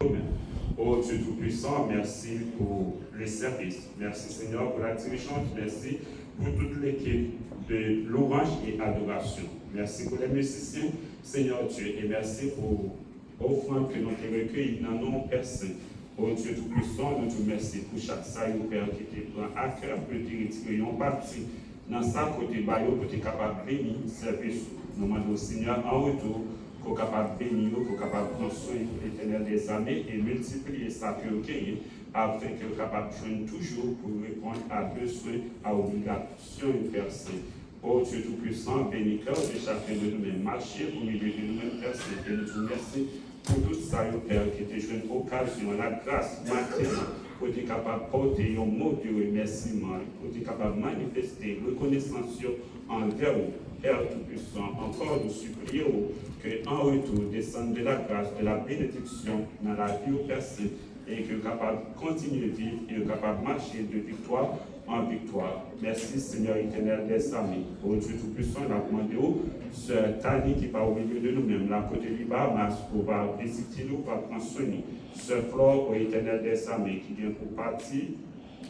Oh Dieu Tout-Puissant, merci pour les services. Merci Seigneur pour la dirigeante. Merci pour toute l'équipe de louange et adoration. Merci pour les musiciens, Seigneur Dieu, et merci pour l'offrande que nous avons recueillie dans nos personnes. Oh Dieu Tout-Puissant, nous te remercions pour chaque salle, Père, qui te prend à cœur pour te retirer en partie dans sa côté, pour être capable de bénir, servir. Nous demandons au Seigneur en retour qu'on soit capable de bénir, qu'on soit capable de prendre soin de l'éternel des armées et multiplier ça que vous gagnez, afin que vous soyez capable de joindre toujours pour répondre à besoins, à obligations universelles. Oh Dieu Tout-Puissant, bénis cœur de chacun de nous-mêmes, marcher au milieu de nous-mêmes, personnes, et nous te remercions pour tout ça, Père, qui te joint occasion, la grâce maintenant, pour être capable de porter un mot de remerciement, pour être capable de manifester reconnaissance envers vous. Père Tout-Puissant, encore nous supplions qu'en retour descende de la grâce, de la bénédiction dans la vie aux personnes et que nous sommes capables de continuer de vivre et nous sommes capables de marcher de victoire en victoire. Merci Seigneur éternel des armées. Au Dieu Tout-Puissant, nous avons demandé Sœur Tani qui part au milieu de nous-mêmes, la côté du Bahamas, pour visiter nous, pour prendre soin de nous. Sœur Flore au éternel des armées qui vient pour partir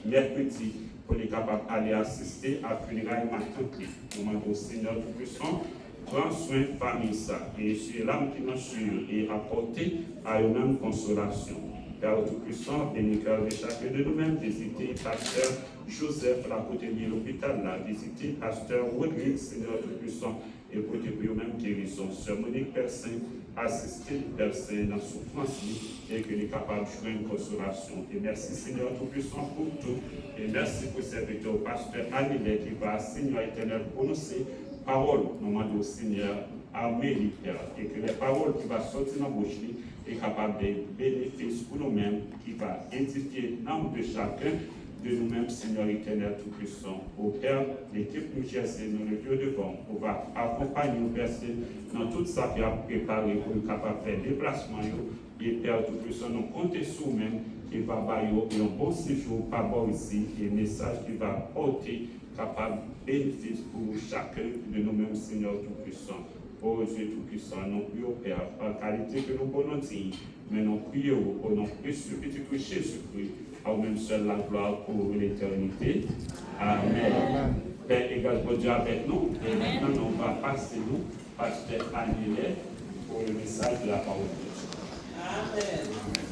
mercredi, pour être capable d'aller assister à funérailles matin. Nous demandons au Seigneur Tout-Puissant, prends soin de famille ça, et sur l'âme qui nous suit, et apporter à eux-mêmes consolation. Père Tout-Puissant, bénis cœur de chacun de nous-mêmes, visiter Pasteur Joseph, la côté de l'hôpital, là, visiter Pasteur Rodrigue, Seigneur Tout-Puissant, et pour te prier même guérison. Sœur Monique Persin, assister Persin dans souffrance, et que nous sommes capables de jouer une consolation. Et merci Seigneur Tout-Puissant pour tout. Et merci pour ce serviteur, Pasteur Annibert, qui va, Seigneur éternel, prononcer parole, nous demandons au Seigneur, Amélie, Père, et que les paroles qui vont sortir dans la bouche est capable de bénéfices pour nous-mêmes, qui va édifier l'âme de chacun de nous-mêmes, Seigneur éternel Tout-Puissant. Au Père, l'équipe nous cherche dans le lieu devant, on va accompagner nos personnes dans tout ça qui a préparé pour être capable de faire déplacement. Et Père Tout-Puissant, nous comptons sur nous-mêmes qui va bailler un bon séjour par bord ici, et un message qui va porter capable de bénéfice pour chacun de nous-mêmes, Seigneur Tout-Puissant. Oh Dieu Tout-Puissant, nous prions, Père, par qualité que nous pouvons dire, mais nous prions au nom précieux petit Jésus-Christ, à vous-même seul la gloire pour l'éternité. Amen. Père, également Dieu avec nous, et maintenant on va passer nous, Pasteur Annibert, pour le message de la parole de Dieu. Amen. Amen.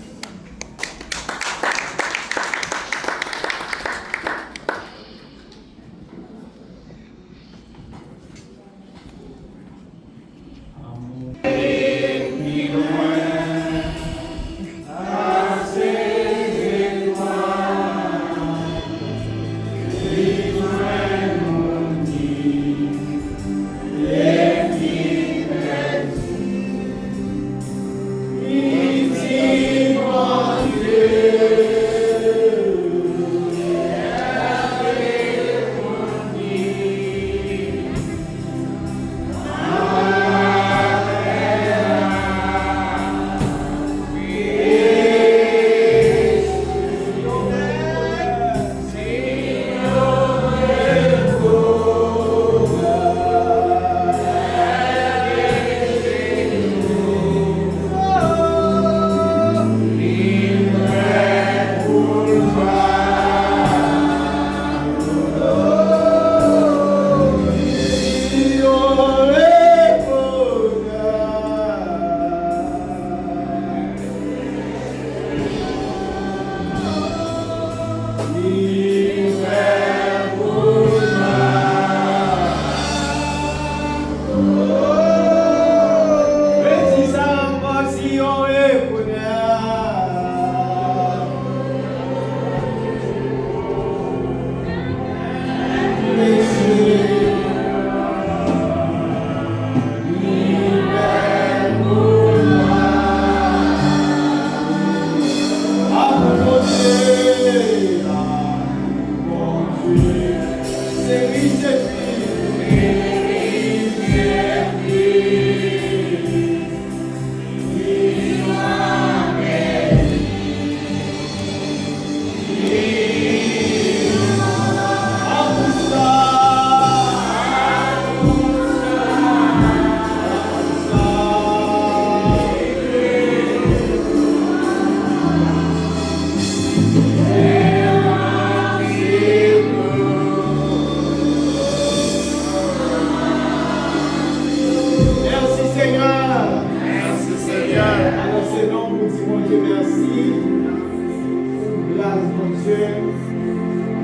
Dieu,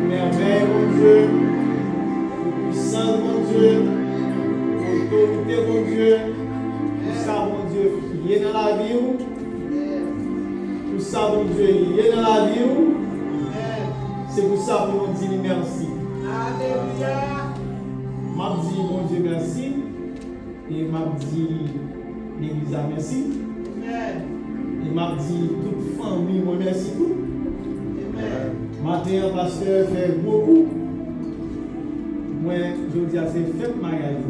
merveille, mon Dieu, puissance, mon Dieu, autorité, mon Dieu, tout ça, mon Dieu, qui est dans la vie, tout ça, mon Dieu, qui est dans la vie, c'est pour ça que nous disons merci. Alléluia. M'a dit, mon Dieu, merci, et m'a dit, l'Église, merci. Et m'a dit, toute famille, mon merci tout. Matin, pasteur fait beaucoup. Moi, je dis à ces fêtes mariage.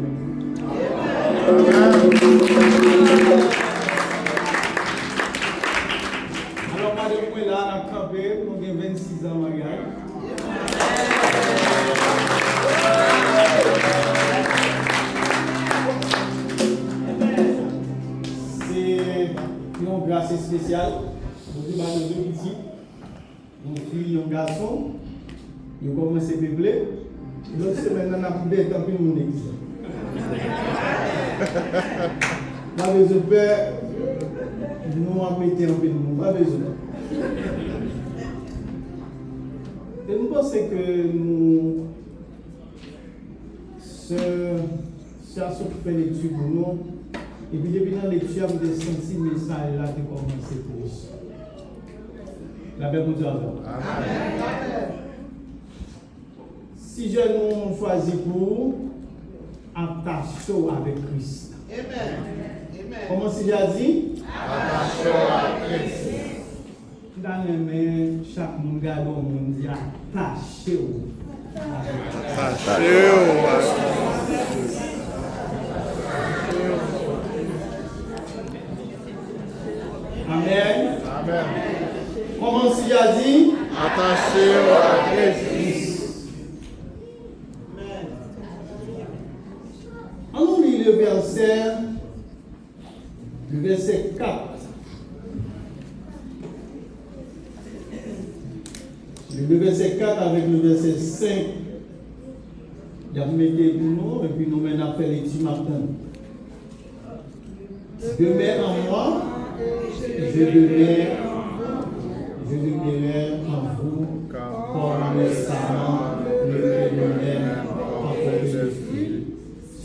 Alors, madame, moi là, à camper, nous avons 26 ans mariage. C'est une grâce spéciale. Nous avons deux petits. Une fille et un garçon, ils ont commencé à peupler. L'autre semaine, on a pu tant pis mon église. Pas besoin de peur, nous avons mis un peu de monde, pas besoin. Et nous pensons que nous, ce qui fait l'étude pour nous, et puis depuis dans l'étude, nous avons senti le message là qui a commencé pour nous. La paix pour Dieu. Amen. Si je nous choisis pour attacher avec Christ. Amen. Comment si j'ai dit? Attacher avec Christ. Dans les mains, chaque monde garde au monde dit attacher. Attacher. Amen. Amen. Comment si j'ai dit? Attaché à Christ. On lit le verset 4. Le verset 4 avec le verset 5. Il y a mis pour nous et puis nous menons à faire l'étude matin. Demeure en moi, je demeure en vous, comme le savant le demeure en votre fil.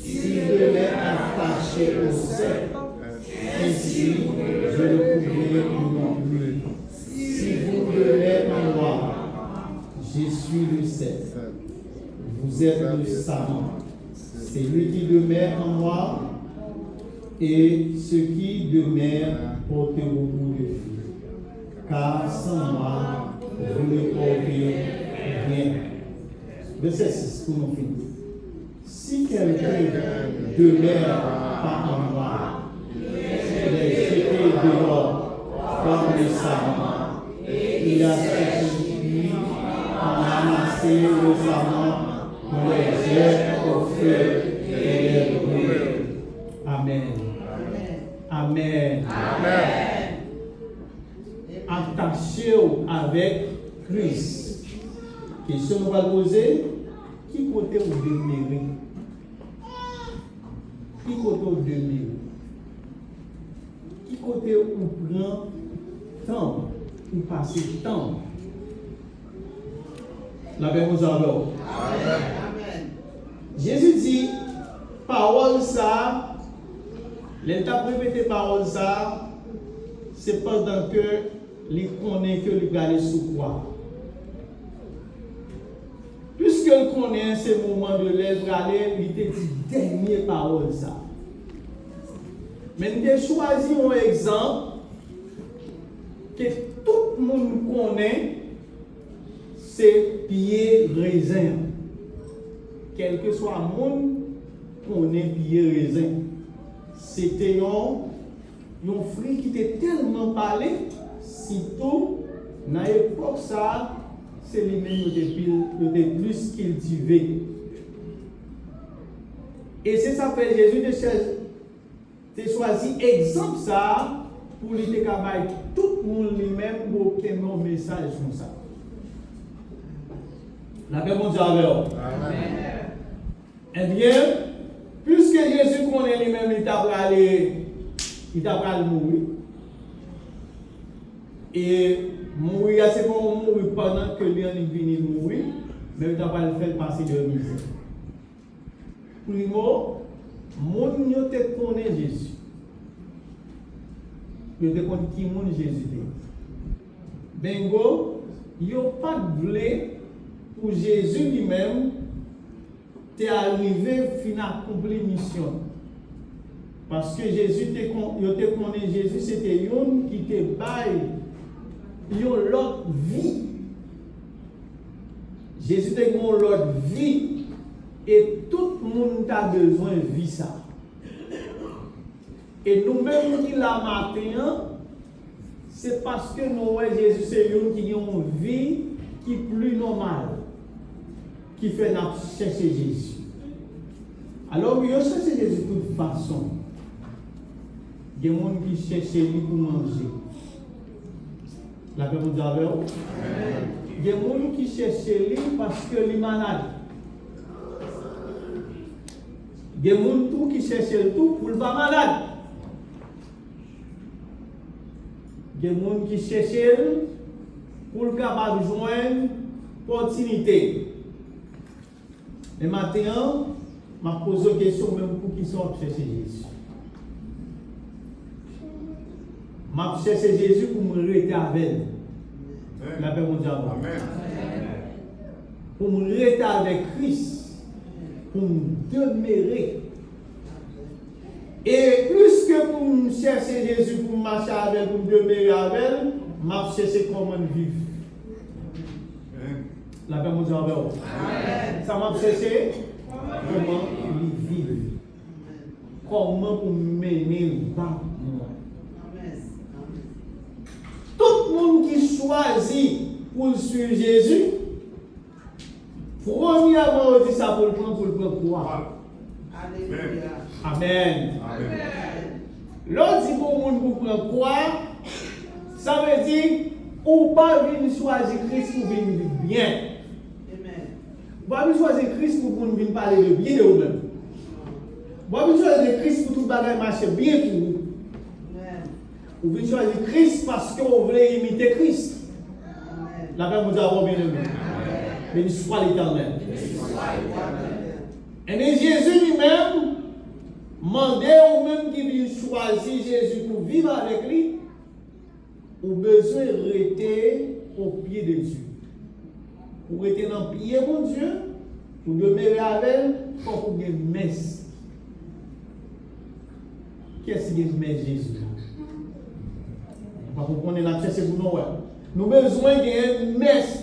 Si je demeure attaché au sec, ainsi je ne pourrai non plus. Si vous demeurez en moi, je suis le sec. Vous êtes le savant. C'est lui qui demeure en moi, et ce qui demeure porte beaucoup de fruits. Car sans moi, vous ne portez rien. Verset 6 pour nous finir. Si quelqu'un demeure pas en moi, il est jeté dehors comme le savant. Il a fait une pluie, on a amassé le savant, on les jette au feu et les brûle. Amen. Amen. Amen. Attaché avec Christ. Question nous va poser. Qui côté vous demeurez? Qui côté vous demeurez? Qui côté vous prend temps? Ou passer temps? La paix vous alors. Amen. Jésus dit, parole ça, l'état répété parole ça, c'est pendant que il connaît que lui aller sous quoi. Puisque il connaît ce moment de l'être aller, il te dit dernière parole ça. Mais il a choisi un exemple que tout le monde connaît, c'est pied raisin. Quel que soit le monde, connaît pied raisin. C'était un fruit qui était tellement parlé. Sitôt, dans l'époque, ça, c'est lui-même qui était plus cultivé. Et c'est ça que Jésus a choisi exemple ça pour lui dire tout le monde lui-même pour obtenir un message comme ça. La paix mon Dieu avec vous. Amen. Eh bien, puisque Jésus connaît lui-même, il t'a pas mourir. Et mourir, c'est pas mourir pendant que lui est venu mourir, mais il va le faire passer de misère. Primo, moun yo te connaît Jésus. Yo te connaît qui moun Jésus est. Bengo, yo pas voulu pour Jésus lui-même te arrivé fin accomplir mission. Parce que Jésus yo te connaît Jésus, c'était yon qui te baille yon l'autre vie. Jésus te connaît l'autre vie. Et tout le monde a besoin de vivre ça. Et nous-mêmes qui la matin, c'est parce que nous, Jésus, c'est lui qui a une vie qui est plus normale, qui fait nous chercher Jésus. Alors, nous cherchons Jésus de toute façon. Il y a des gens qui cherchent lui pour manger. La paix vous avez. Il y a des gens qui cherchent lui parce qu'il est malade. Il y a des gens qui cherchent le tout pour ne pas malade. Il y a des gens qui cherchent pour le capable de joindre opportunité. Et maintenant, je pose une question même pour qui sont chercher Jésus. Je cherche Jésus pour me arrêter avec. La paix mondiale. Pour me arrêter avec Christ. Pour me demeurer. Et plus que pour me chercher Jésus, pour marcher avec, pour me demeurer avec, je cherche comment vivre. La paix mondiale. Ça m'a cherché comment vivre. Comment pour mener le bas. Tout le monde qui choisit pour suivre Jésus, premièrement, on dit ça pour le prendre quoi? Alléluia. Amen. L'autre dit pour le monde pour prendre quoi? Ça veut dire, ou pas venir choisir Christ pour venir vivre bien. Vous pas venir choisir Christ pour venir parler de bien de vous-même. Vous pas venir choisir Christ pour tout le bagage marcher bien pour vous. Vous venez choisir Christ parce que vous voulez imiter Christ. La paix vous a bien aimé. Béni soit l'Éternel. Et bien Jésus lui-même, mandé ou même qui vient choisir Jésus pour vivre avec lui, ou besoin de rester au pied de Dieu. Pour rester dans le pied de Dieu, pour demeurer avec lui, il faut qu'on ait une messe. Qu'est-ce qu'il y a de messe Jésus? Parce qu'on est là, c'est pour nous. Nous avons besoin d'une messe.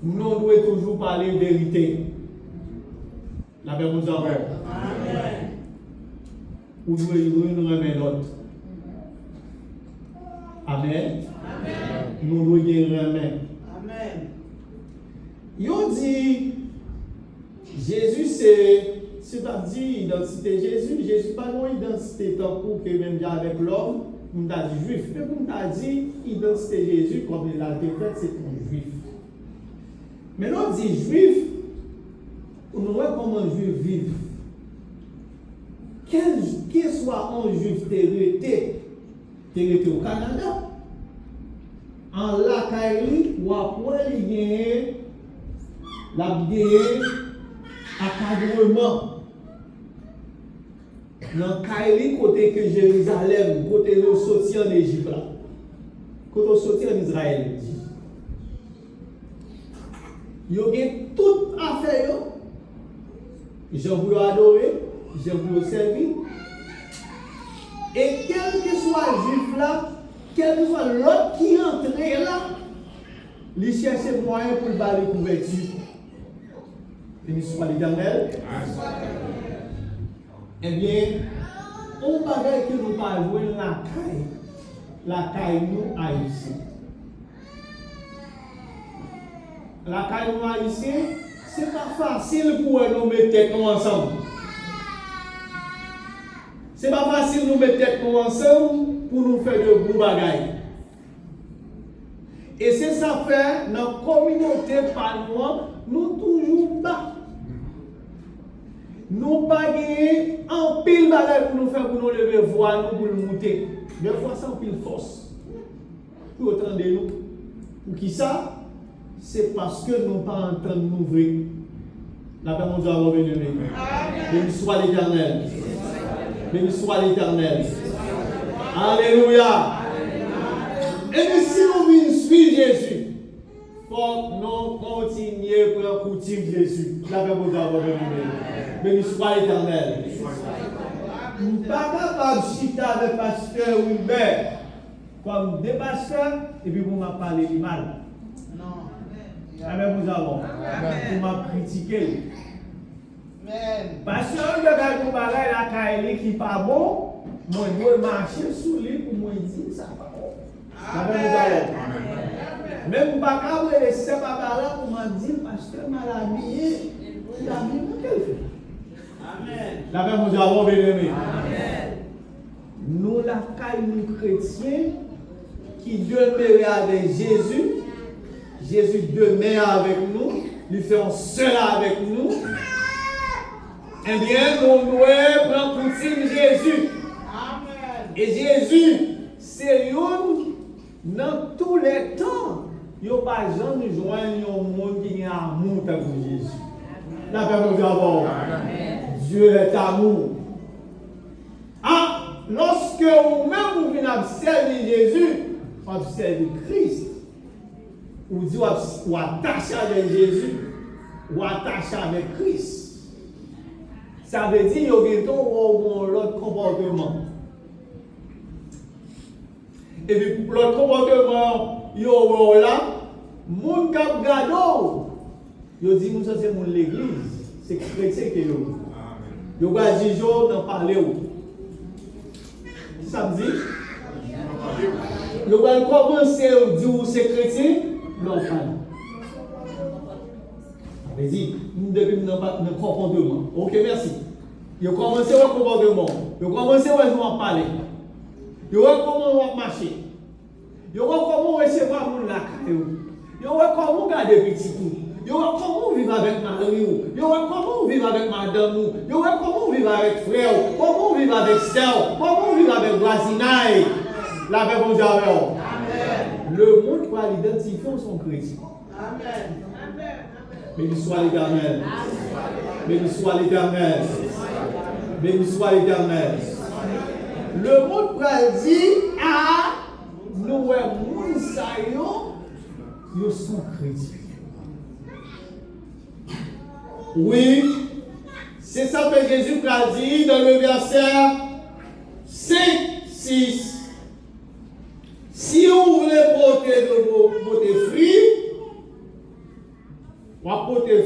Nous devons toujours parler de vérité. La paix vous en va. Amen. Ou nous remettre l'autre. Amen. Amen. Nous devons remettre. Amen. Ils dit Jésus, c'est-à-dire l'identité Jésus. Jésus n'a pas une identité tant que même avec l'homme. On t'a dit juif, mais on t'a dit identité Jésus, comme il a été fait, c'est un juif. Mais l'on dit juif, on voit comment un juif vit. Quel soit un juif terreté au Canada, en la Kaili, ou après il y a la encadrement. Dans Kaili, côté que Jérusalem, côté où sorti en Égypte, côté où sorti en Israël. Il y a toute affaire. J'ai voulu adorer, j'ai voulu servir. Et quel que soit le juif là, quel que soit l'autre qui entre là, il cherche moyen pour le balayer couverture. Béni soit l'Éternel. Eh bien, on bagaille que nous parlons la caille nous haïtiens. La caille nous haïtiens, c'est pas facile pour nous mettre tête ensemble. C'est pas facile nous mettre tête ensemble pour nous faire de beaux bagailles. Et c'est ça fait dans la communauté par nous toujours bas. Nous pas gagner en pile bagaille pour nous faire pour nous lever voix nous pour nous monter. Des fois c'est en pile force. pour entendre nous. Pour qui ça? C'est parce que nous pas entendre nous vrai. La paix mon Dieu va venir. Béni soit l'Éternel. Béni soit l'Éternel. Alléluia. Et puis si nous venons suivre Jésus, il faut que nous continuions pour écouter Jésus. La paix mon Dieu va venir. Béni soit l'Éternel. Nous ne sommes pas capables de citer avec le pasteur Wilbert comme des pasteurs et puis vous m'avez parlé du mal. Non. Amen, vous avons. Vous m'avez critiqué. Pasteur Wilbert, vous m'avez la caille qui n'est pas bon. Moi, je vais marcher sous lui pour moi dire ça pas bon. Amen, vous avons. Même vous pas capable de laisser papa là pour me dire pasteur mal habillé. Il a mis mon téléphone. Amen. La paix, nous avons bien aimé. Amen. Nous, la caille, nous chrétiens, qui demeurent avec Jésus, Jésus demeure avec nous, lui fait un seul avec nous. Eh bien, nous devons prendre pour Jésus. Amen. Et Jésus, c'est lui, dans tous les temps, il n'y a pas jamais joindre un monde qui a amour pour Jésus. La paix, nous avons. Amen. Dieu est amour. Ah, lorsque vous-même vous venez observer Jésus, vous observez Christ. Vous dites vous attachez avec Jésus, vous attachez avec Christ. Ça veut dire qu'il y a l'autre comportement. Et puis l'autre comportement, il y a là, mon cap gado, il dit que c'est l'église, c'est chrétien qui est là. Yo va dire d'en parler où samedi yo va commencer à dire c'est chrétien non pas vas-y nous depuis nous comportement. OK, merci. Yo commencer au comportement, yo commencer à parler, yo comment on marcher, yo comment recevoir mon la yo comment garder petit tout. Yo comment vivre avec Marie, yo comment vivre avec madame, yo comment vivre avec frère, comment vivre avec sœur, comment vivre avec voisinage. La paix bon Dieu avec vous. Amen. Le monde va l'identifier son chrétien. Amen. Béni soit l'Éternel. Béni soit l'Éternel. Béni soit l'Éternel. Le monde va dire ah nous moun sa yo sont chrétiens. Oui, c'est ça que Jésus a dit dans le verset 5, 6. Si on voulait porter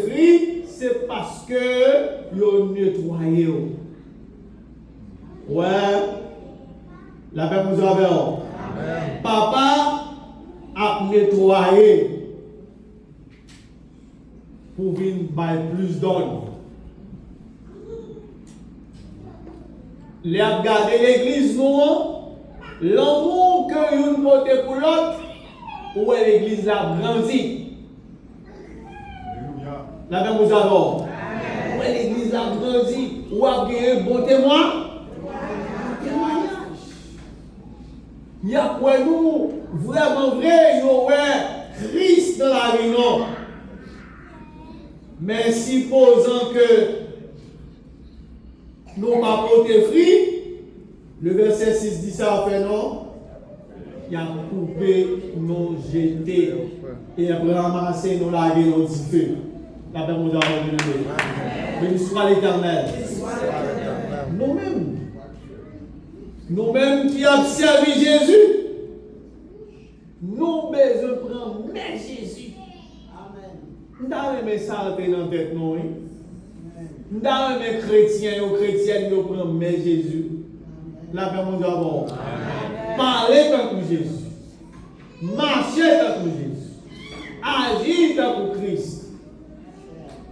fruit, c'est parce que vous nettoyez. Ouais, la paix vous avez. Papa a nettoyé. Pour venir plus d'ordre. Les regarder l'église, nous, l'amour que nous portons pour l'autre, où est l'église là grandit. La paix vous avons. Où est l'église là grandit, où a un bon témoin. Il y a pour nous vraiment vrai, il y a Christ dans la vie, non. Mais supposons que nous n'avons pas porté fruit, le verset 6 dit ça fait non, il a coupé, nous jeté, et après ramasser, nous laguer, nous dit feu. La paix nous a revenue. Béni soit l'Éternel. Nous-mêmes qui avons servi Jésus, nous besoin de prendre Jésus. Nous avons aimé ça dans la tête, nous. Nous avons aimé chrétiens ou chrétiennes, nous prenons Jésus. La paix nous a bon. Parler comme Jésus. Marcher comme Jésus. Agir comme Christ.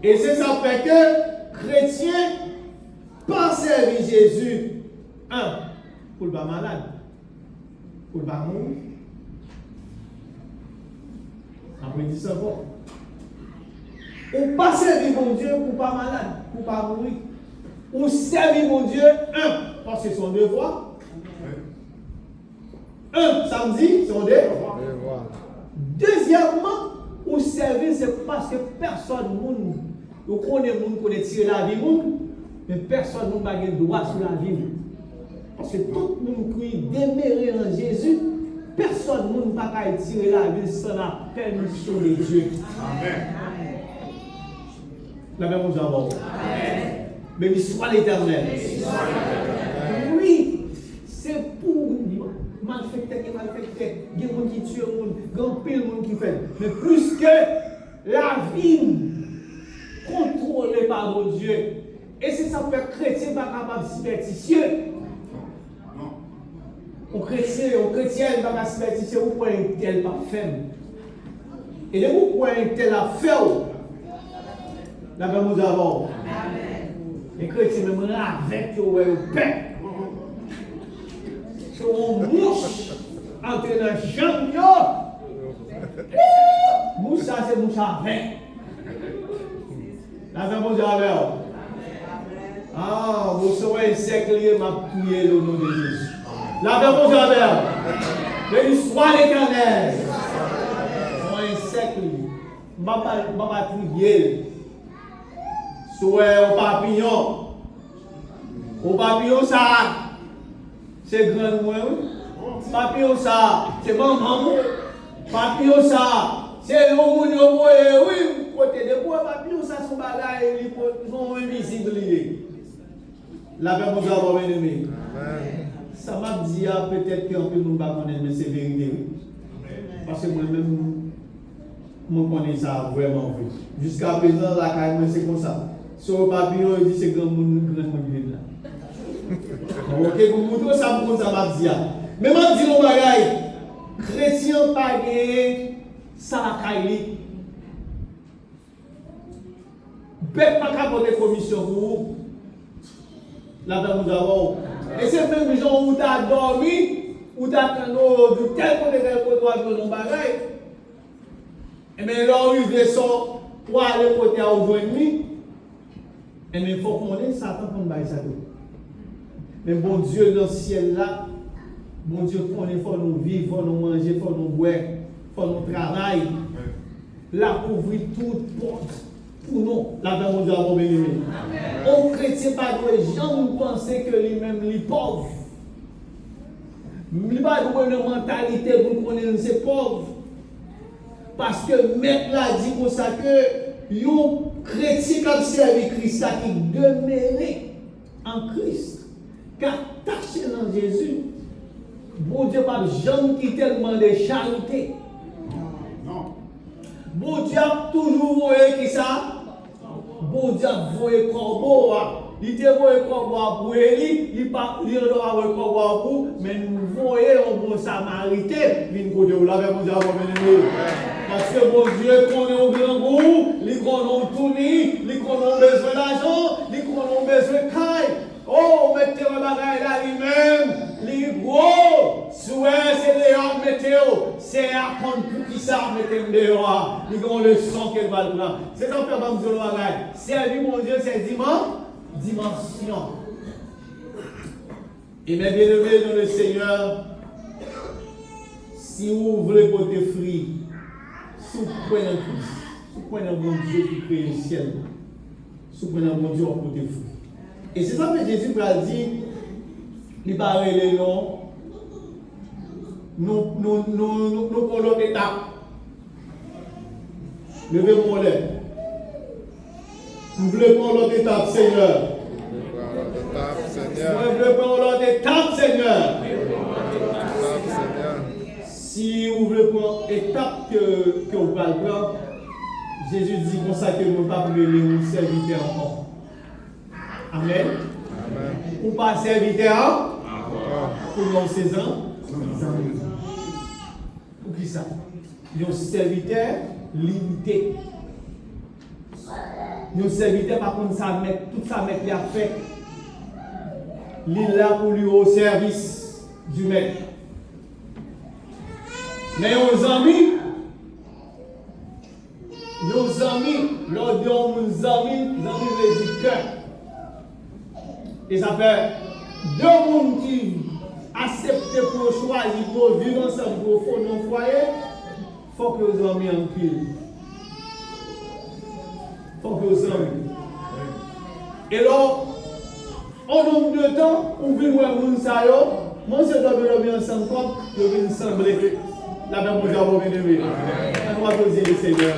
Et c'est ça fait que chrétiens pas servir Jésus. Un, pour le pas malade. Pour le pas mourir. Après dit ça bon. Ou pas servir mon Dieu pour pas malade, pour pas mourir. Ou servir mon Dieu, un, parce que c'est son devoir. Un, samedi, c'est un devoir. Deuxièmement, ou servir, c'est parce que personne ne connaît tirer la vie, mais personne n'a pas de droit sur la vie. Parce que tout le monde qui déméré en Jésus, personne ne peut pas tirer la vie sans la permission de Dieu. Amen. La même chose avant. Béni soit l'Éternel. Oui, c'est pour malfecter, il y a des gens qui tuent, il y a pile de monde qui fait. Mais plus que la vie contrôlée par mon Dieu. Et c'est ça que les chrétiens ne sont pas capables de superstitieux. Aux chrétiens ne sont pas capables de superstitieux, vous pouvez un tel pas faible. Et de vous pouvez un tel à faire. La même chose avant. Les chrétiens même là avec le pain. Sur une mouche entre les jambes. Mouche, ça c'est mouche avec. La même chose avant. Ah, vous serez insecte lié, m'a prié au nom de Jésus. La même chose avant. Béni soit l'Éternel. Vous insecte lié. M'a prié. Soit au papillon. Au papillon, ça, c'est grand moins. Papillon, ça, c'est maman. Papillon, ça, c'est le monde, oui. Côté de bois, papillon, ça, son bagage, ils sont invisibles. La paix, mon gars, bien aimé. Ça m'a dit, peut-être qu'un peu de monde ne connaît, mais c'est vérité. Parce que moi-même, je connais ça vraiment. Jusqu'à présent, la carrière, c'est comme ça. Sur le papillon, il dit c'est grand monde vide là. Ok, pour montrer ça, ça m'a dit. Mais je dis au bagaille, chrétien pas gagné, ça la caille. Peuple pas capable de commission pour vous. Là dans nous avons. Et c'est même les gens où tu as dormi, où tu as de tel côté toi de nos bagaille. Et bien là où ils descendent pour aller côté à aujourd'hui. Et mais il faut qu'on ait Satan pour nous bailler ça tout. Mais bon Dieu dans le ciel là, bon Dieu il faut nous vivre, il faut nous manger, il faut nous boire, il faut nous travailler. Là ouvrir toute porte pour nous. Là dans mon Dieu avons béni. Au chrétien pas de gens nous penser que lui-même il est pauvre. Il n'a pas de mentalité pour connaître c'est pauvre. Parce que maître l'a dit pour ça que les chrétiens qui observent Christ, qui demeurent en Christ, qui attachent dans Jésus, bon Dieu pas jamais qui tellement de charité. Non. Bon Dieu a toujours voyé qui ça? Bon Dieu a voyé corbeau. Il te voyé corbeau pour lui, il doit avoir corbeau pour, mais nous voyons un bon samaritain, il nous connaît là, mon Dieu a bien. Parce que mon Dieu connaît au grand goût, il connaît tout, il connaît besoin d'argent, il connaît besoin de caille. Oh, mettez le bagage là lui-même, il gros, c'est dehors, mettez-le, c'est à compte pour qui ça, mettez-le dehors, il a le sang qu'elle va le prendre. C'est ça que je vais le bagage. Servir mon Dieu, c'est dimension. Et mes bien-aimés dans le Seigneur, si vous voulez porter fruit, si vous prenez un Christ, si vous prenez un bon Dieu qui crée le ciel, si vous prenez un bon Dieu, vous portez fruit. Et c'est ça que Jésus a dit, il parle les noms, nous prenons l'autre étape. Levez mon lait. Nous voulons prendre l'autre étape, Seigneur. Nous voulons prendre l'autre étape, Seigneur. Si vous voulez prendre l'étape que vous allez prendre, Jésus dit comme ça que nous ne pouvons pas les serviteurs encore. Amen. Ou pas serviteur pour nos 16 ans. Pour qui ça? Nos serviteurs limités. Nos serviteurs, par contre, tout ça, mettre a fait. Il est là pour lui au service du maître. Mais nos amis, nos amis veut dire cœur. Et ça fait deux mondes qui acceptent décidé pour choisir pour vivre ensemble, pour fonder un foyer, il faut que vous en en pile. Il faut que vous en Et là, en nombre de temps, on vient voir les gens, moi je dois venir ensemble comme je viens sembler la même chose à vous venir. On va poser le Seigneur.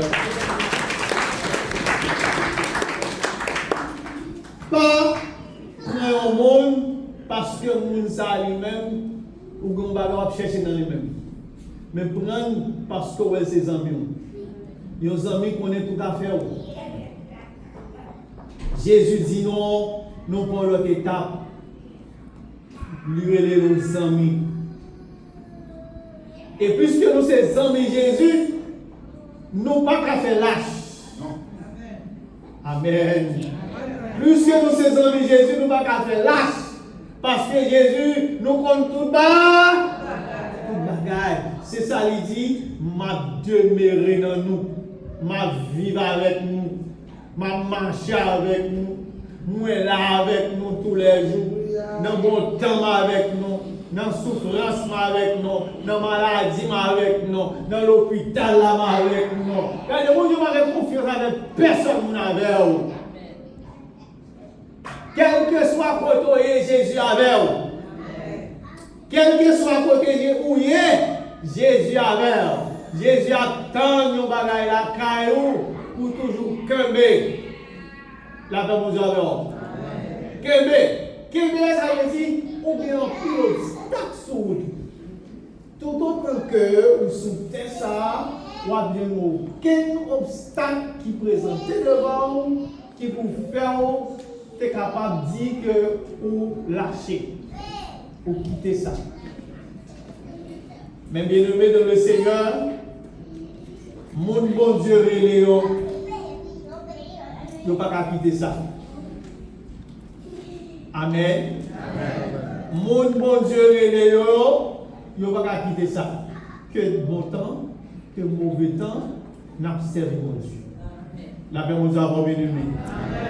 Pas prendre au monde parce que le monde ça lui-même ou qu'on va chercher dans lui-même. Mais prendre parce que ouais ses amis. Les amis connaissent tout à fait. Jésus dit non, nous prenons l'autre étape. Lui et les amis. Et puisque nous sommes amis Jésus, nous pas qu'à faire lâche. Amen. Plus que nous sommes amis Jésus, nous pas qu'à faire lâche. Parce que Jésus nous compte tout bas. C'est ça, il dit, m'a demeuré dans nous, m'a vivre avec nous, m'a marché avec nous, moi là avec nous tous les jours, dans bon temps avec nous, dans souffrance avec nous, dans maladie avec nous, dans l'hôpital avec nous. Regardez, moi je n'ai confiance avec personne avec vous. Quel que soit côté Jésus avec vous. Quel que soit côté où il est, Jésus avec vous. Jésus attend nos bagailles la caillou pour toujours kembe. La dame vous avec vous. Kembe, ça veut dire, ou bien un pilote, stack sur route. Tout autant que vous soutenez ça, ou bien aucun obstacle qui présente devant vous, qui vous fait être capable de dire que vous lâchez, ou quitter ça. Mais bien aimé dans le Seigneur, mon bon Dieu Léo, ne pas quitter ça. Amen. Mon bon Dieu Léo, ne pas quitter ça. Que bon temps, que mauvais temps, n'a servi mon Dieu. La paix nous avons bien aimé.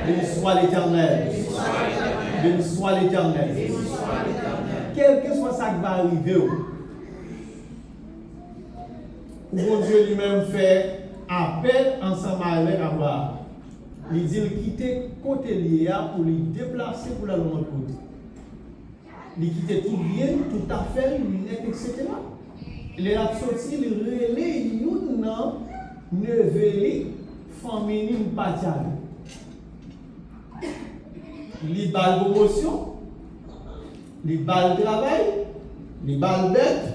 Béni soit l'Éternel. Béni soit l'Éternel. Quel que soit ça qui va arriver, mon Dieu lui-même fait appel ensemble avec Abraham. Il dit qu'il quitte côté lié pour lui déplacer pour la l'autre côté. Il quitte tout bien, tout à fait, lunettes, etc. Il est sorti, il relève une neveu famille paternelle. Il bat promotion, il bat travail, il bat bête.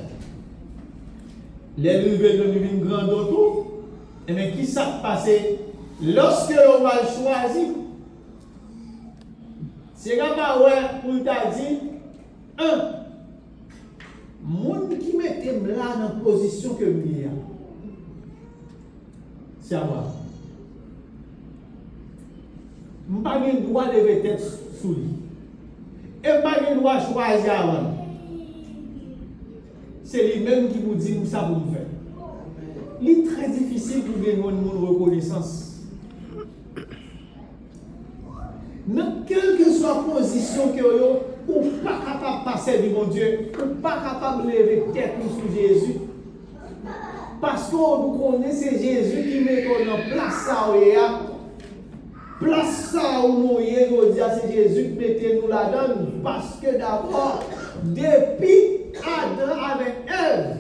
Les nouvelles de une grande auto. Et bien, qui s'est passé? Lorsque on va choisir, c'est comme ça, pour t'a dit, monde qui mettait là dans la position que je c'est à moi. Je n'ai pas le droit de lever tête sous lui. Et je n'ai pas le droit de choisir avant. C'est lui-même qui vous dit ça pour nous faire. Il est très difficile pour gagner une reconnaissance. Dans quelle que soit la position que vous n'êtes pas capable de passer de mon Dieu, vous n'êtes pas capable de lever tête sur Jésus. Parce que vous connaissez c'est Jésus qui met en place ça où il y a. Place ça où nous y c'est Jésus qui met nous là-dedans. Parce que d'abord, depuis Adam avec Ève,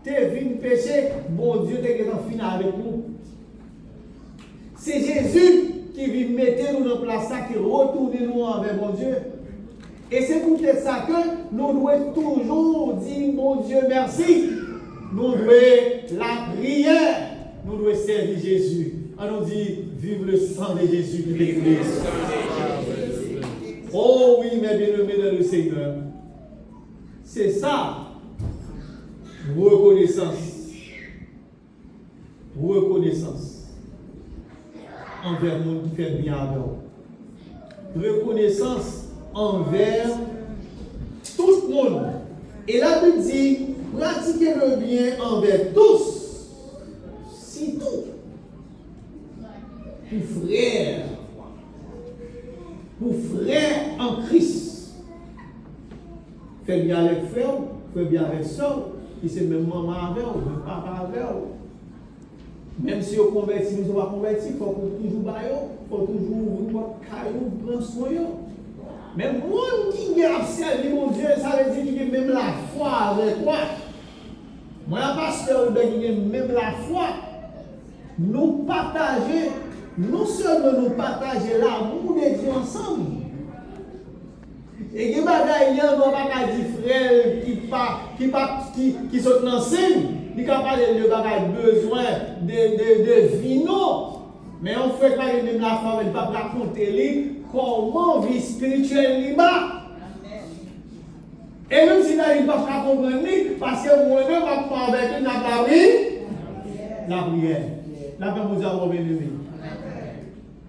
tu es venu pécher, bon Dieu t'es fini avec nous. C'est Jésus qui vient mettre nous dans place ça, qui retourne nous avec mon Dieu. Et c'est pour ça que nous devons toujours dire, mon Dieu, merci. Nous devons la prière, nous devons servir Jésus. On nous dit, vive le sang de Jésus de l'Église. Oh oui, mes bien-aimés dans le Seigneur. C'est ça. Reconnaissance. Reconnaissance. Envers le monde qui fait bien avec nous. Reconnaissance envers tout le monde. Et la Bible dit, pratiquez le bien envers tous. Si tout. Pour frère en Christ. Faites bien avec frère, frère bien avec ça, qui c'est même maman avec ou, même papa avec ou. Même si on convertit, nous ne sommes pas convertis, il faut toujours bailler, il faut toujours ouvrir caillou, prendre soin. Mais moi qui a observé mon Dieu, ça veut dire qu'il y a même la foi avec moi. Moi, pasteur, qui a même la foi, nous partager, non seulement nous partager l'amour de Dieu ensemble. Et il y a des frères qui sont dans le scène, qui parlent de besoin de vino. Mais on fait pas même la femme, elle va raconter comment vie spirituelle est bas. Et même si elle ne va pas comprendre, parce que moi-même, je parle avec la prière. La paix vous a bien aimé.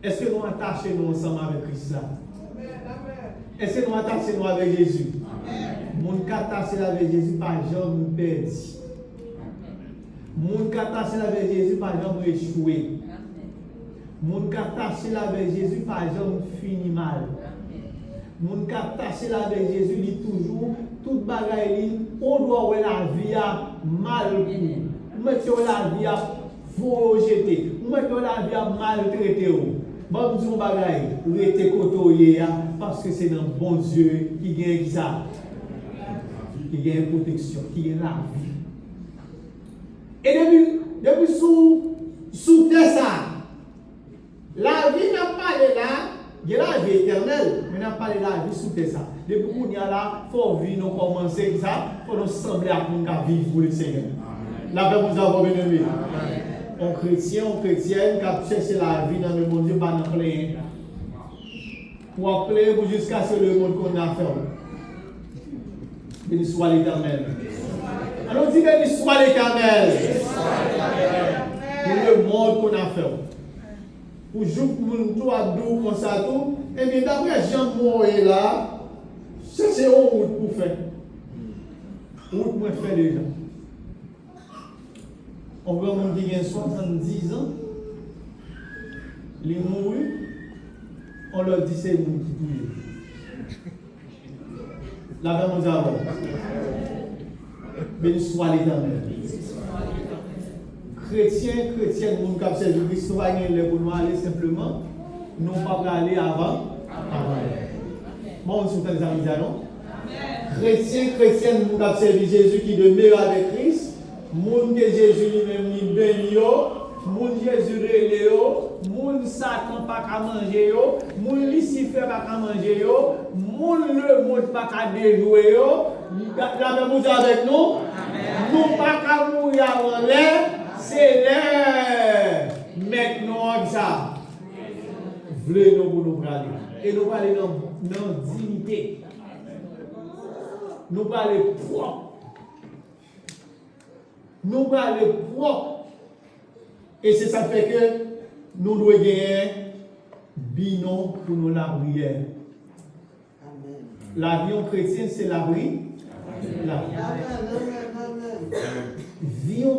Est-ce que nous attachons ensemble avec Christ là? Est-ce que nous attachons avec Jésus? Mon attaché avec Jésus, par exemple, nous perdons. Mon attaché avec Jésus, par exemple, échoué. Mon attaché avec Jésus, par exemple, finit mal. Mon attaché avec Jésus, il dit toujours, toute bagaille, on doit avoir la vie mal pour. Mettez la vie à faut jeter. Mettez la vie à maltraiter. Bon, nous bagaille, restez côtoyer parce que c'est dans bon Dieu qui gagne ça. Qui gagne protection, qui gagne la vie. Et depuis sous terre ça, la vie n'a pas de là, il y a la vie éternelle, mais n'a pas de la vie sous terre ça. Depuis qu'on y a là, il faut vivre, nous commencer ça, il faut nous sembler à nous vivre pour le Seigneur. La paix vous a bien aimé. Un chrétien, une chrétienne qui a cherché la vie dans le monde, Dieu pas dans plein. Pour appeler jusqu'à ce que le monde qu'on a fait. Béni soit l'Éternel. Alors dit béni soit l'Éternel. Pour le monde qu'on a fait. Pour jouer pour nous tout à dos comme ça tout. Et bien d'après Jean Moïse là, cherchez une route pour faire. Route pour faire déjà. On voit un monde qui a 70 ans, les mourus, on leur dit c'est le monde qui touille. La paix nous avons. Béni soit l'Éternel. Chrétiens, chrétiennes, nous qui servent Christ, nous allons aller pour nous aller simplement, nous ne pas aller avant. Moi, on se fait des amis, non? Chrétiens, chrétiennes, nous qui servent Jésus qui demeure avec Christ. Moun que Jésus lui-même li béni yo, moun Jésus relé yo, moun Satan pas qu'à manger yo, moun Lucifer pas qu'à manger yo, moun le monde pas qu'à déjouer yo. La même chose avec nous. Nous pas qu'à mourir avant l'air, c'est l'air. Maintenant ça. Vle nous pour nous parler. Et nous parler dans dignité. Nous parler propre. Nous parlons propre. Et c'est ça fait que nous devons gagner binon pour nous la prière. La vie en chrétienne, c'est la prière. Vie en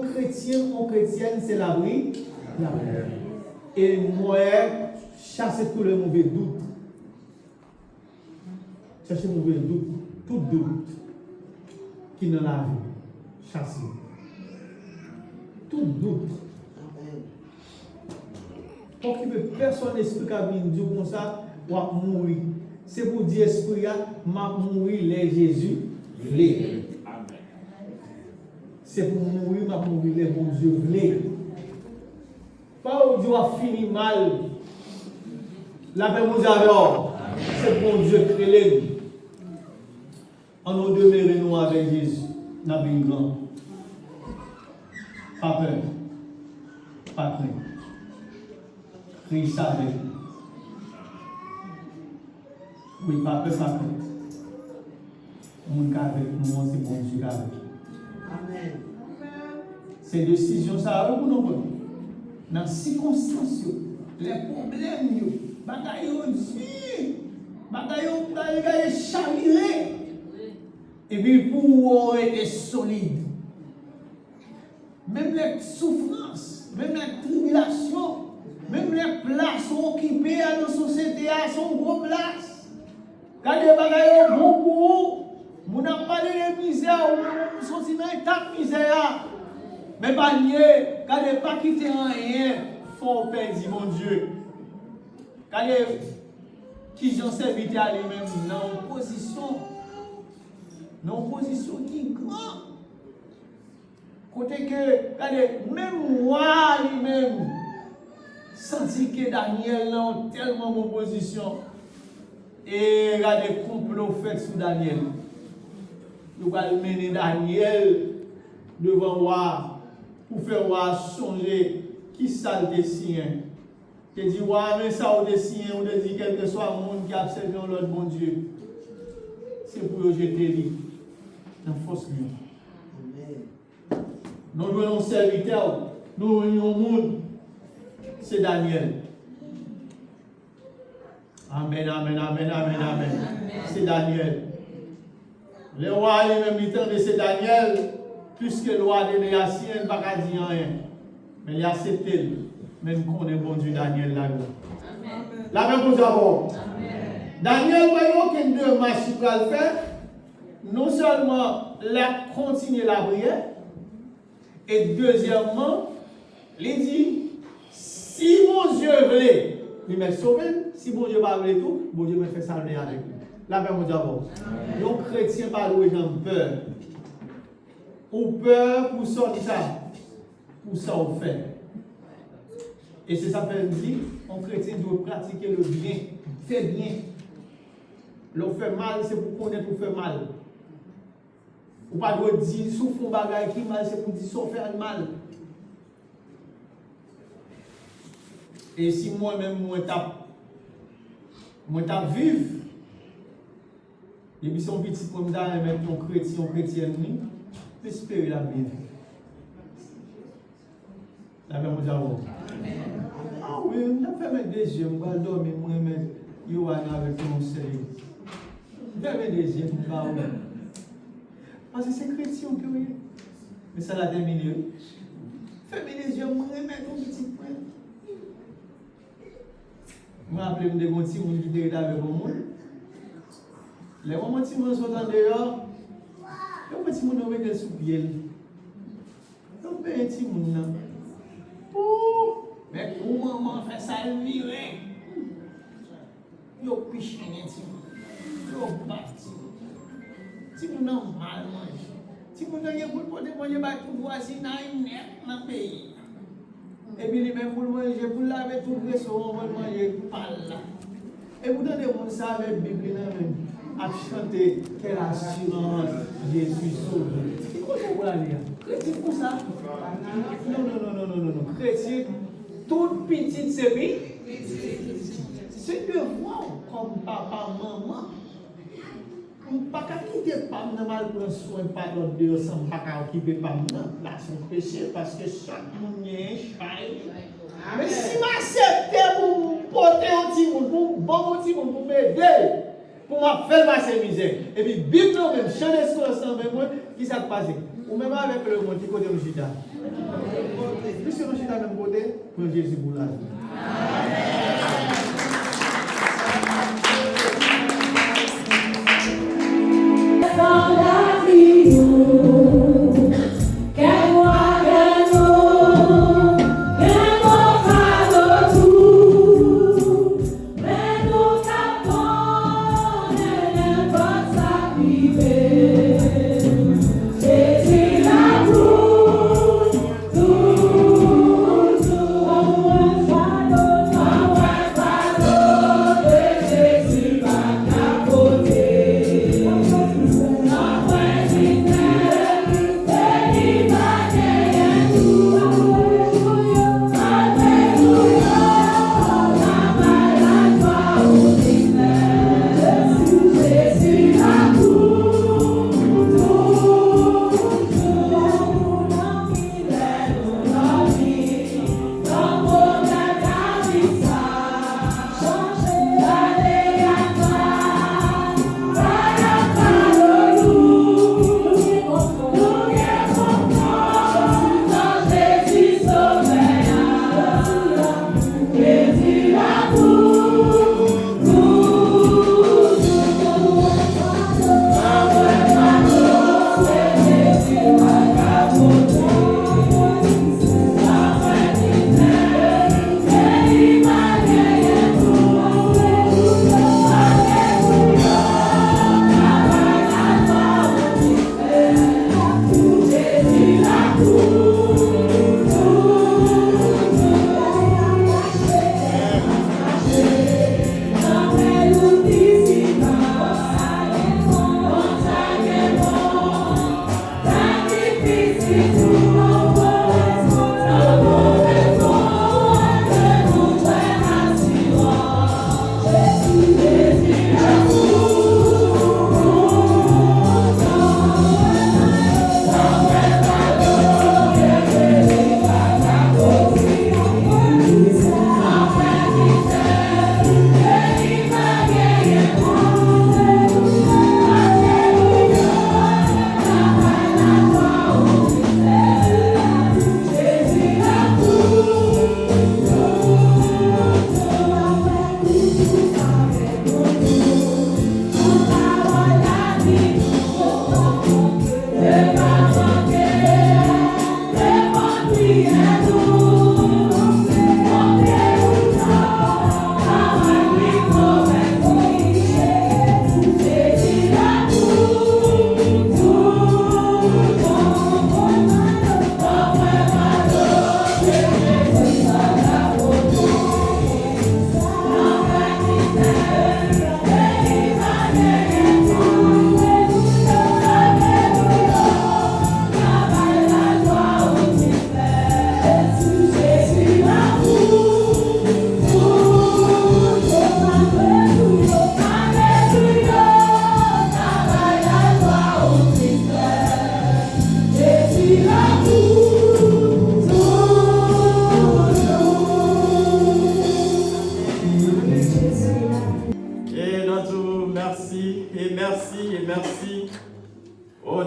chrétienne, c'est la prière. Et moi, chasser tous les mauvais doutes. Chercher les mauvais doutes. Tout doute qui est dans la vie. Chasser. Tout doute. Pour que personne n'explique à Dieu comme ça, ou à mourir. C'est pour dire esprit, m'a mourir les Jésus. C'est pour mourir, m'a mourir les bon Dieu. Pas où Dieu a fini mal. La paix vous alors. C'est bon Dieu créé. En nous demeurons avec Jésus. N'a pas grand. Pas peur, pas crainte. Christ avec nous. Oui, pas peur, pas crainte. Mon cas avec nous, c'est bon Dieu avec nous. Amen. Ces décisions, ça a beaucoup de dans les circonstances, les problèmes, bagaille chaviré. Et puis pour être solide. Même les souffrances, même les tribulations, même les places occupées dans la société sont gros places. Quand les bagailles sont bon pour Mon a parlé de misère, ou sont si dans état de misère. Mais pas lié, quand il pas quitter rien, faut perdre mon Dieu. Quand qui j'en serviteur à lui-même dans une position qui est grande. Côté que, quand même moi lui-même, senti que Daniel n'a tellement bonne position. Et regardez le complot fait sur Daniel. Nous allons mener Daniel devant roi pour faire roi songer qui ça le dessin. Tu dis, roi, mais ça au dessin, on te dit quel que soit le monde qui a servi l'autre bon Dieu. C'est pour jeter lui dans fausse lion. Nous venons serviteurs, nous venons au monde. C'est Daniel. Amen, amen, amen, amen, amen. C'est Daniel. Le roi lui-même il tente c'est Daniel, puisque le roi de Néasien n'a pas dit rien. Mais il a accepté, même qu'on est bon Dieu Daniel là-dedans. La même chose avant. Daniel, voyons qu'il deux marches pour le faire. Non seulement la continuer la prière, et deuxièmement, il dit, si mon Dieu voulait, il m'a sauvé. Si mon Dieu va voulait tout, mon Dieu me fait salver avec lui. La même chose avant. Donc, chrétien, pas louer dans peur. Ou peur pour sortir ça. Pour ça, on fait. Et c'est ça que dit, un chrétien doit pratiquer le bien. Fait bien. L'on fait mal, c'est pour connaître qu'on fait mal. Ou pas doit dire, souffre un bagage qui mal, c'est pour dire, qu'on fait mal. Et si moi-même, moi tape vivre, et puis son petit comme ça, mettre un chrétien, espérer la vie. La même chose. Ah oui, on a fait mes des yeux, on va dormir, moi, mais yo avec mon sérieux. Fermez les yeux, on va dormir. Parce que c'est chrétien que oui. Mais ça l'a terminé. Fermez les yeux, moi, mettre un petit point. Je me rappelle de mon petit monde qui était avec moi. Les moments où je suis en dehors, les petits monde qui sont sous pied. Donc, les petits monde. Mais comment maman fait ça virer? Yo piché les petits monde. Yo bâti. Si vous n'avez mal mangé, si vous n'avez pas de manger, vous voici dans le pays. Et puis, les mêmes pour manger, pour laver tout le reste, on va manger par là. Et vous donnez mon ça avec la Bible, à chanter quelle assurance, je suis sauvé. C'est quoi ça pour la lire? Chrétien pour ça? Non. Chrétien, toute petite série, c'est de voir comme papa, maman. On ne peut pas quitter pas mal pour soin par l'autre de sans pas occuper pas là son péché parce que chaque monde est chaille. Mais si m'accepter pour porter un petit monde, pour bon petit monde pour m'aider, pour m'a faire ma misère. Et puis Bible même chanter ce avec moi, qui ça passe ou même avec le monde qui côté de Judas. Puisque le Judas même côté, pour Jésus pour la vie. Fire.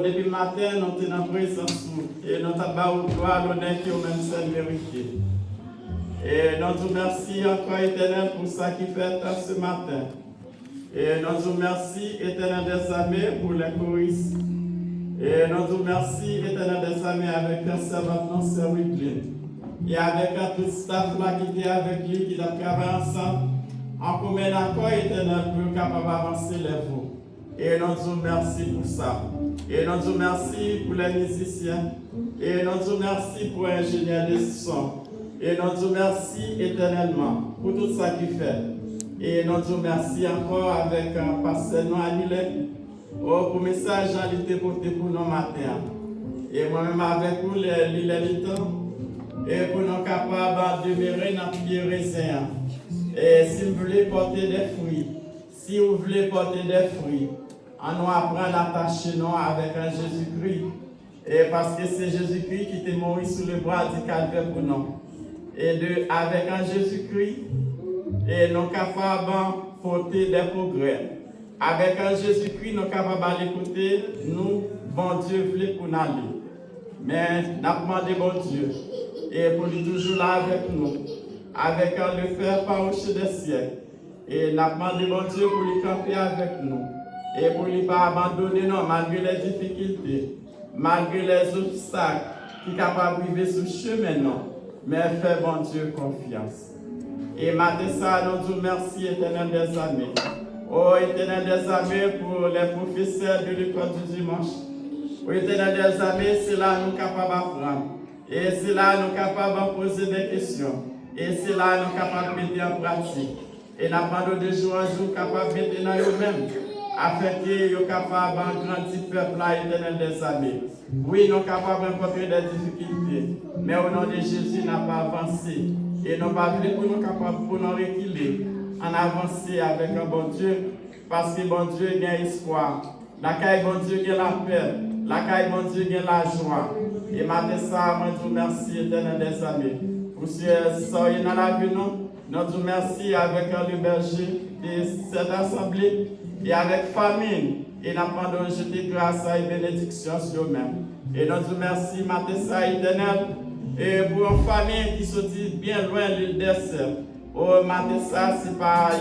Depuis matin, nous sommes en présence et nous avons gloire, l'honneur qui est au même seul vérité. Et nous vous remercions encore, Éternel, pour ça qui fait ce matin. Et nous vous remercions, Éternel des armées, pour les choristes. Et nous vous remercions, Éternel des armées, avec un servant, Sœur Wycliffe. Et avec tout le staff là qui était avec lui, qui a travaillé ensemble, en commun accord, Éternel, pour capable d'avancer les vous. Et nous vous remercions pour ça. Et nous vous remercions pour les musiciens. Et nous vous remercions pour l'ingénieur de son. Et nous vous remercions éternellement pour tout ça qu'il fait. Et nous vous remercions encore avec un pasteur Noël pour le message à l'été porté pour nos matins. Et moi-même avec vous, les temps. Et pour nous capables de demeurer dans le pied raisin. Et si vous voulez porter des fruits, si vous voulez porter des fruits, on nous apprend à l'attacher avec un Jésus-Christ. Et parce que c'est Jésus-Christ qui t'est mort sous le bras du calvaire pour nous. Et avec un Jésus-Christ, et nous sommes capables de porter des progrès. Avec un Jésus-Christ, nous sommes capables d'écouter, nous, bon Dieu, voulait pour nous aller. Mais nous avons demandé bon Dieu. Et pour lui toujours là avec nous. Avec un le faire par au-dessus des siècles. Et nous avons demandé bon Dieu pour lui camper avec nous. Et pour ne pas abandonner nous malgré les difficultés, malgré les obstacles qui sont capables de vivre sur le chemin, non. Mais fais bon Dieu confiance. Et maintenant, ça, nous vous remercions, Éternel des armées. Oh, Éternel des armées, pour les professeurs de l'école du dimanche. Oh, Éternel des armées, c'est là nous sommes capables d'apprendre. Et c'est là nous sommes capables de poser des questions. Et c'est là nous sommes capables de mettre en pratique. Et nous avons de jour en jour capables de mettre dans eux-mêmes. Afin qu'ils soient capables de grandir le peuple là, Éternel des armées. Oui, nous sommes capables de rencontrer des difficultés, mais au nom de Jésus, nous n'avons pas avancé. Et nous pas voulu pour nous capables pour nous reculer, en avancer avec un bon Dieu, parce que bon Dieu a espoir. La caille bon Dieu a la paix, la caille bon Dieu a la joie. Et maintenant ça, moi je vous remercie, Éternel des armées. Pour ce qui est dans la vie, nous vous remercie avec le berger de cette assemblée. Et avec famine, et nous avons jeté grâce et bénédiction sur eux-mêmes. Et nous vous remercions, Matessa éternel, et pour une famille qui sortit bien loin de l'île désert. Oh, Matessa, c'est pas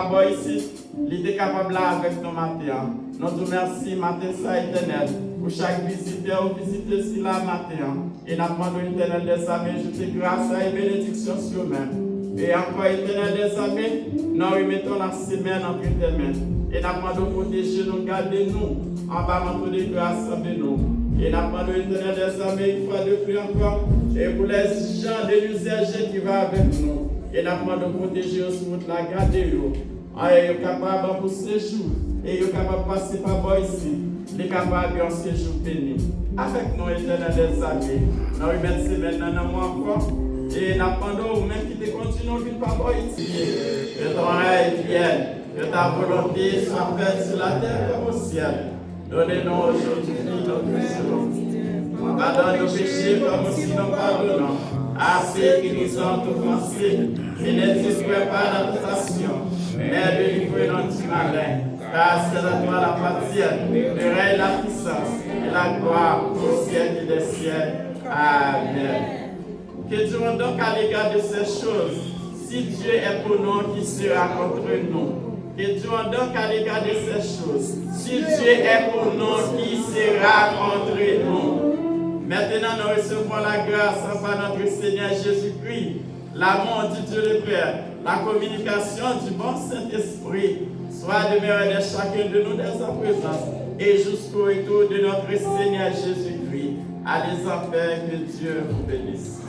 bon ici, il était capable là avec nos matin. Nous vous remercions, Matessa éternel, pour chaque visiteur ou visiter ici là matin. Et nous avons éternel des armées, jeté grâce et bénédiction sur eux-mêmes. Et encore, Éternel des armées, nous remettons la semaine entre tes mains. Et nous demandons protéger nous, garder nous, en bas de grâce de nous. Et nous demandons, Éternel des armées, une fois de plus encore, et pour les gens de l'usager qui vont avec nous. Et nous demandons protéger aussi notre la garder. Et nous capable pour ce jour. Et nous capable de passer par bas ici. Nous capable de ce jour béni. Avec nous, Éternel des armées, nous remettons maintenant dans moi encore. Et nous demandons même qui te continue de vivre par ici. Que ton règne vienne, que ta volonté soit faite sur la terre comme au ciel. Donnez-nous aujourd'hui notre pain. Pardonne nos péchés comme aussi nous pardonnons à ceux qui nous ont offensés. Et ne nous pas la tentation, mais délivre-nous du malin. Car c'est à toi la partie, le règne, la puissance et la gloire au siècle des siècles. Amen. Que Dieu donc à l'égard de ces choses, si Dieu est pour nous, qui sera contre nous? Que Dieu donc à l'égard de ces choses, si Dieu est pour nous, qui sera contre nous? Maintenant, nous recevons la grâce par notre Seigneur Jésus-Christ, l'amour du Dieu le Père, la communication du bon Saint-Esprit, soit demeurée de chacun de nous dès sa présence et jusqu'au retour de notre Seigneur Jésus-Christ. Allez en paix, que Dieu vous bénisse.